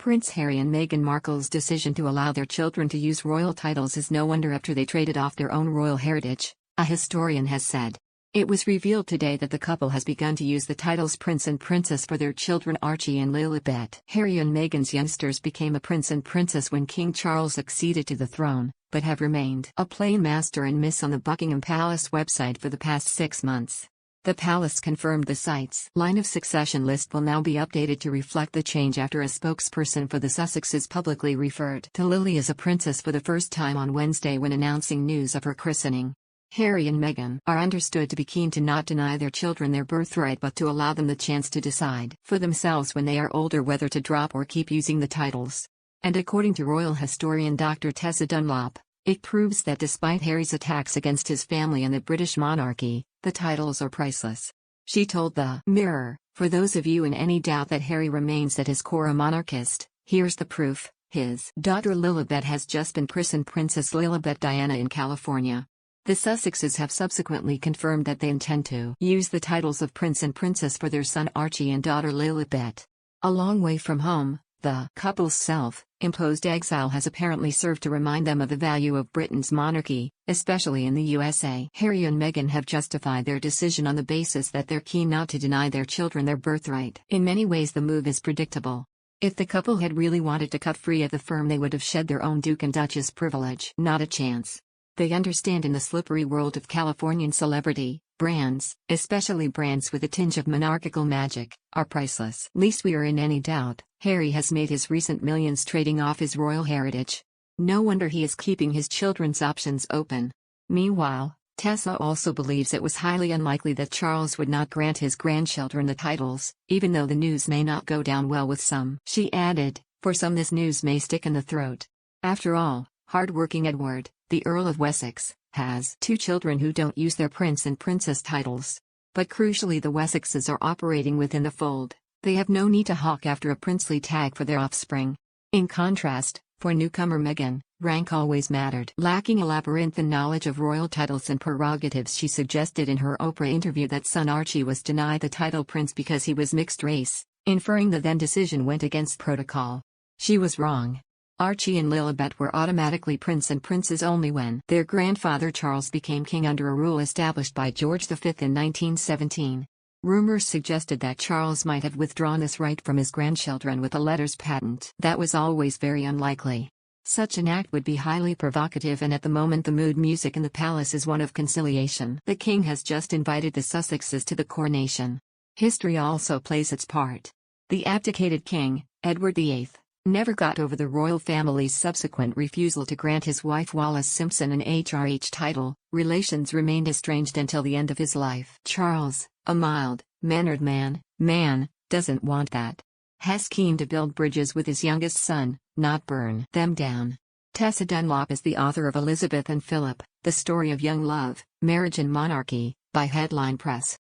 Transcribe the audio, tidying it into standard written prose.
Prince Harry and Meghan Markle's decision to allow their children to use royal titles is no wonder after they traded off their own royal heritage, a historian has said. It was revealed today that the couple has begun to use the titles Prince and Princess for their children Archie and Lilibet. Harry and Meghan's youngsters became a prince and princess when King Charles acceded to the throne, but have remained a plain master and miss on the Buckingham Palace website for the past 6 months. The palace confirmed the site's line of succession list will now be updated to reflect the change after a spokesperson for the Sussexes publicly referred to Lily as a princess for the first time on Wednesday when announcing news of her christening. Harry and Meghan are understood to be keen to not deny their children their birthright but to allow them the chance to decide for themselves when they are older whether to drop or keep using the titles. And according to royal historian Dr. Tessa Dunlop, it proves that despite Harry's attacks against his family and the British monarchy, the titles are priceless. She told the Mirror, "For those of you in any doubt that Harry remains at his core a monarchist, here's the proof. His daughter Lilibet has just been christened Princess Lilibet Diana in California." The Sussexes have subsequently confirmed that they intend to use the titles of Prince and Princess for their son Archie and daughter Lilibet. A long way from home, the couple's self-imposed exile has apparently served to remind them of the value of Britain's monarchy, especially in the USA. Harry and Meghan have justified their decision on the basis that they're keen not to deny their children their birthright. In many ways the move is predictable. If the couple had really wanted to cut free of the firm they would have shed their own Duke and Duchess privilege. Not a chance. They understand in the slippery world of Californian celebrity, brands, especially brands with a tinge of monarchical magic, are priceless. Least we are in any doubt, Harry has made his recent millions trading off his royal heritage. No wonder he is keeping his children's options open. Meanwhile, Tessa also believes it was highly unlikely that Charles would not grant his grandchildren the titles, even though the news may not go down well with some. She added, "For some this news may stick in the throat. After all, hard-working Edward, the Earl of Wessex, has 2 children who don't use their prince and princess titles. But crucially the Wessexes are operating within the fold. They have no need to hawk after a princely tag for their offspring." In contrast, for newcomer Meghan, rank always mattered. Lacking a labyrinthine knowledge of royal titles and prerogatives, she suggested in her Oprah interview that son Archie was denied the title prince because he was mixed race, inferring the then decision went against protocol. She was wrong. Archie and Lilibet were automatically prince and princess only when their grandfather Charles became king under a rule established by George V in 1917. Rumors suggested that Charles might have withdrawn this right from his grandchildren with a letters patent. That was always very unlikely. Such an act would be highly provocative, and at the moment the mood music in the palace is one of conciliation. The king has just invited the Sussexes to the coronation. History also plays its part. The abdicated king, Edward VIII, never got over the royal family's subsequent refusal to grant his wife Wallis Simpson an HRH title. Relations remained estranged until the end of his life. Charles, a mild-mannered man, doesn't want that. He's keen to build bridges with his youngest son, not burn them down. Tessa Dunlop is the author of Elizabeth and Philip, The Story of Young Love, Marriage and Monarchy, by Headline Press.